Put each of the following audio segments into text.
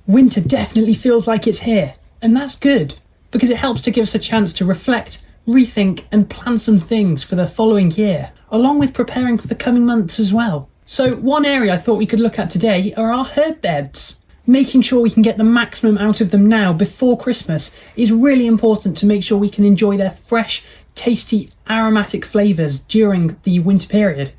Winter definitely feels like it's here, and that's good, because it helps to give us a chance to reflect, rethink and plan some things for the following year, along with preparing for the coming months as well. So one area I thought we could look at today are our herb beds. Making sure we can get the maximum out of them now before Christmas is really important to make sure we can enjoy their fresh, tasty, aromatic flavours during the winter period.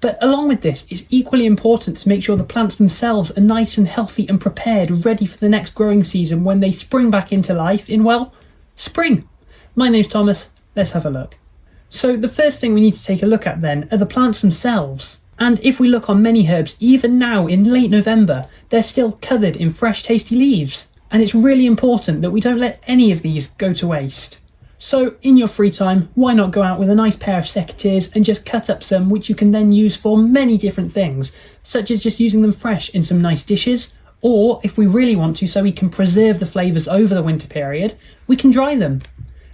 But along with this, it's equally important to make sure the plants themselves are nice and healthy and prepared, ready for the next growing season when they spring back into life in, well, spring. My name's Thomas, let's have a look. So the first thing we need to take a look at then are the plants themselves. And if we look on many herbs, even now in late November, they're still covered in fresh tasty leaves. And it's really important that we don't let any of these go to waste. So in your free time, why not go out with a nice pair of secateurs and just cut up some, which you can then use for many different things, such as just using them fresh in some nice dishes, or if we really want to, so we can preserve the flavours over the winter period, we can dry them.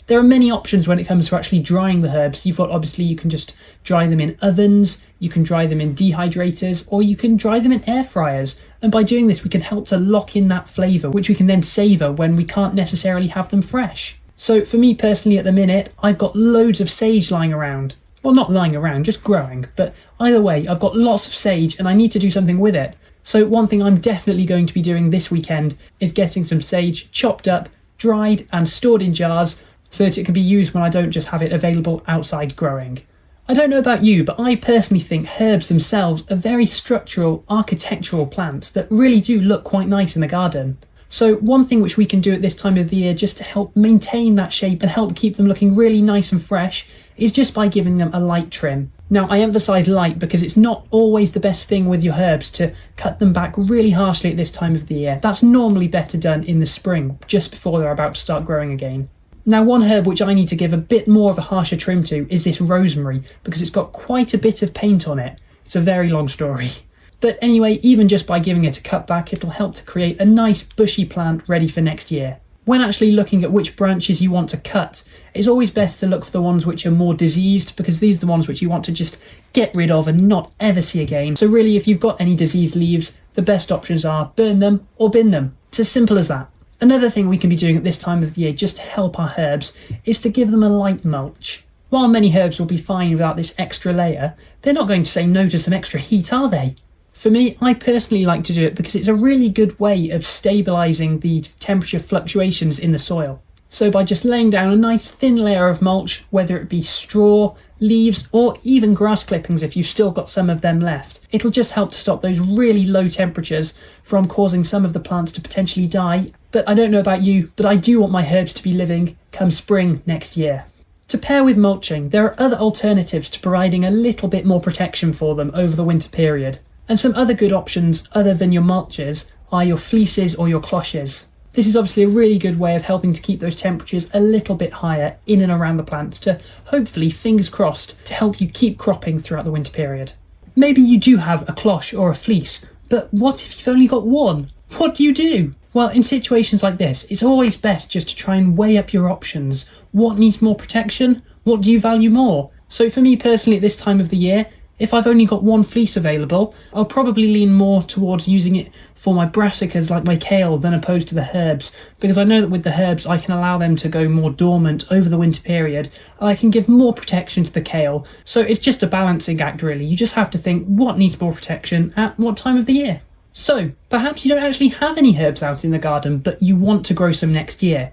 There are many options when it comes to actually drying the herbs. You've got, obviously, you can just dry them in ovens, you can dry them in dehydrators, or you can dry them in air fryers. And by doing this, we can help to lock in that flavour, which we can then savour when we can't necessarily have them fresh. So for me personally at the minute, I've got loads of sage lying around. Well, not lying around, just growing. But either way, I've got lots of sage and I need to do something with it. So one thing I'm definitely going to be doing this weekend is getting some sage chopped up, dried and stored in jars so that it can be used when I don't just have it available outside growing. I don't know about you, but I personally think herbs themselves are very structural, architectural plants that really do look quite nice in the garden. So one thing which we can do at this time of the year just to help maintain that shape and help keep them looking really nice and fresh is just by giving them a light trim. Now I emphasise light because it's not always the best thing with your herbs to cut them back really harshly at this time of the year. That's normally better done in the spring, just before they're about to start growing again. Now one herb which I need to give a bit more of a harsher trim to is this rosemary, because it's got quite a bit of paint on it. It's a very long story. But anyway, even just by giving it a cut back, it'll help to create a nice bushy plant ready for next year. When actually looking at which branches you want to cut, it's always best to look for the ones which are more diseased, because these are the ones which you want to just get rid of and not ever see again. So really, if you've got any diseased leaves, the best options are burn them or bin them. It's as simple as that. Another thing we can be doing at this time of the year just to help our herbs is to give them a light mulch. While many herbs will be fine without this extra layer, they're not going to say no to some extra heat, are they? For me, I personally like to do it because it's a really good way of stabilising the temperature fluctuations in the soil. So by just laying down a nice thin layer of mulch, whether it be straw, leaves or even grass clippings if you've still got some of them left, it'll just help to stop those really low temperatures from causing some of the plants to potentially die. But I don't know about you, but I do want my herbs to be living come spring next year. To pair with mulching, there are other alternatives to providing a little bit more protection for them over the winter period. And some other good options other than your mulches are your fleeces or your cloches. This is obviously a really good way of helping to keep those temperatures a little bit higher in and around the plants to hopefully, fingers crossed, to help you keep cropping throughout the winter period. Maybe you do have a cloche or a fleece, but what if you've only got one? What do you do? Well, in situations like this, it's always best just to try and weigh up your options. What needs more protection? What do you value more? So for me personally at this time of the year, if I've only got one fleece available, I'll probably lean more towards using it for my brassicas like my kale than opposed to the herbs, because I know that with the herbs I can allow them to go more dormant over the winter period and I can give more protection to the kale. So it's just a balancing act really. You just have to think what needs more protection at what time of the year. So perhaps you don't actually have any herbs out in the garden but you want to grow some next year.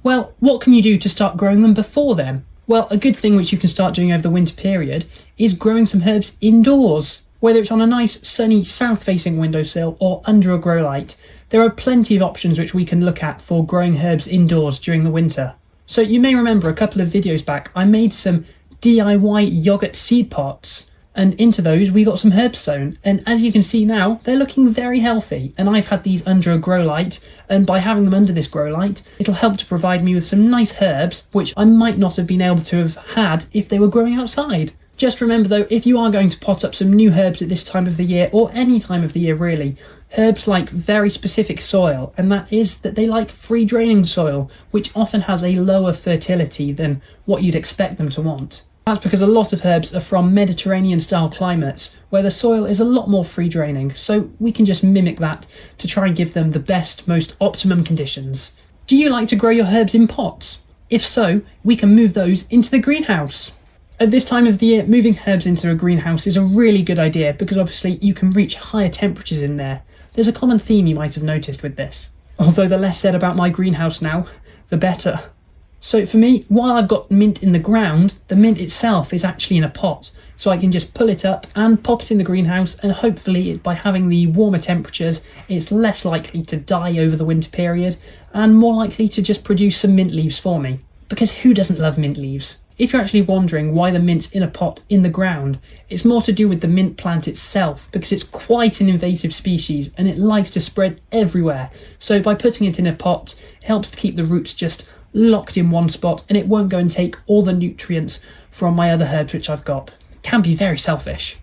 Well, what can you do to start growing them before then? Well, a good thing which you can start doing over the winter period is growing some herbs indoors. Whether it's on a nice sunny south-facing windowsill or under a grow light, there are plenty of options which we can look at for growing herbs indoors during the winter. So you may remember a couple of videos back I made some DIY yoghurt seed pots, and into those we got some herbs sown, and as you can see now they're looking very healthy, and I've had these under a grow light, and by having them under this grow light it'll help to provide me with some nice herbs which I might not have been able to have had if they were growing outside. Just remember though, if you are going to pot up some new herbs at this time of the year, or any time of the year really, herbs like very specific soil, and that is that they like free draining soil, which often has a lower fertility than what you'd expect them to want. That's because a lot of herbs are from Mediterranean style climates where the soil is a lot more free draining, so we can just mimic that to try and give them the best, most optimum conditions. Do you like to grow your herbs in pots? If so, we can move those into the greenhouse. At this time of the year, moving herbs into a greenhouse is a really good idea because obviously you can reach higher temperatures in there. There's a common theme you might have noticed with this. Although the less said about my greenhouse now, the better. So for me, while I've got mint in the ground, the mint itself is actually in a pot. So I can just pull it up and pop it in the greenhouse, and hopefully by having the warmer temperatures, it's less likely to die over the winter period and more likely to just produce some mint leaves for me. Because who doesn't love mint leaves? If you're actually wondering why the mint's in a pot in the ground, it's more to do with the mint plant itself because it's quite an invasive species and it likes to spread everywhere. So by putting it in a pot, it helps to keep the roots just locked in one spot and it won't go and take all the nutrients from my other herbs which I've got. It can be very selfish.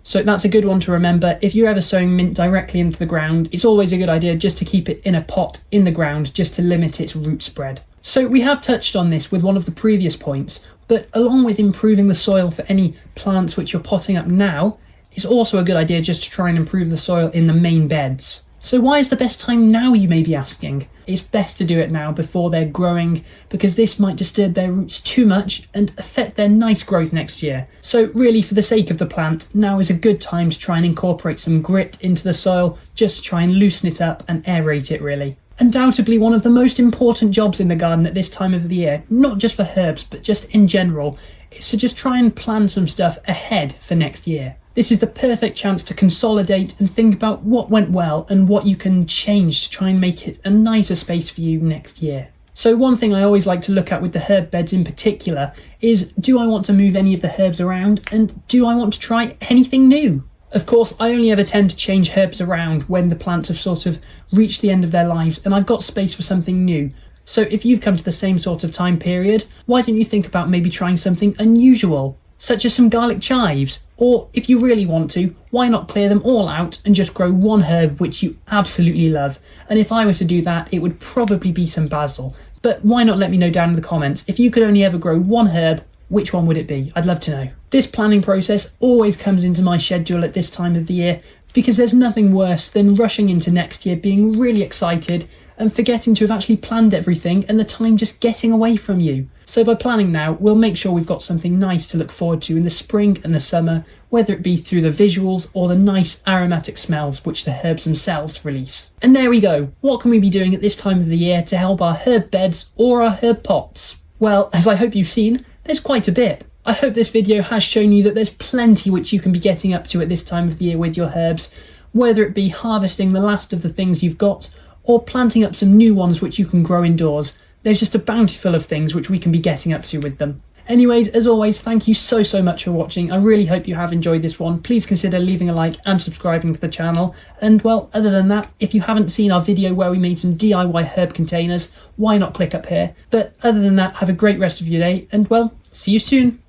So that's a good one to remember. If you're ever sowing mint directly into the ground, it's always a good idea just to keep it in a pot in the ground just to limit its root spread. So we have touched on this with one of the previous points, but along with improving the soil for any plants which you're potting up now, it's also a good idea just to try and improve the soil in the main beds. So why is the best time now, you may be asking? It's best to do it now before they're growing because this might disturb their roots too much and affect their nice growth next year. So really, for the sake of the plant, now is a good time to try and incorporate some grit into the soil just to try and loosen it up and aerate it really. Undoubtedly one of the most important jobs in the garden at this time of the year, not just for herbs but just in general, is to just try and plan some stuff ahead for next year. This is the perfect chance to consolidate and think about what went well and what you can change to try and make it a nicer space for you next year. So one thing I always like to look at with the herb beds in particular is, do I want to move any of the herbs around and do I want to try anything new? Of course, I only ever tend to change herbs around when the plants have sort of reached the end of their lives and I've got space for something new. So if you've come to the same sort of time period, why don't you think about maybe trying something unusual, such as some garlic chives? Or if you really want to, why not clear them all out and just grow one herb which you absolutely love? And if I were to do that, it would probably be some basil. But why not let me know down in the comments, if you could only ever grow one herb, which one would it be? I'd love to know. This planning process always comes into my schedule at this time of the year because there's nothing worse than rushing into next year being really excited and forgetting to have actually planned everything and the time just getting away from you. So by planning now, we'll make sure we've got something nice to look forward to in the spring and the summer, whether it be through the visuals or the nice aromatic smells which the herbs themselves release. And there we go. What can we be doing at this time of the year to help our herb beds or our herb pots? Well, as I hope you've seen, there's quite a bit. I hope this video has shown you that there's plenty which you can be getting up to at this time of the year with your herbs, whether it be harvesting the last of the things you've got or planting up some new ones which you can grow indoors. There's just a bountiful of things which we can be getting up to with them. Anyways, as always, thank you so much for watching. I really hope you have enjoyed this one. Please consider leaving a like and subscribing to the channel. And well, other than that, if you haven't seen our video where we made some DIY herb containers, why not click up here? But other than that, have a great rest of your day and well, see you soon.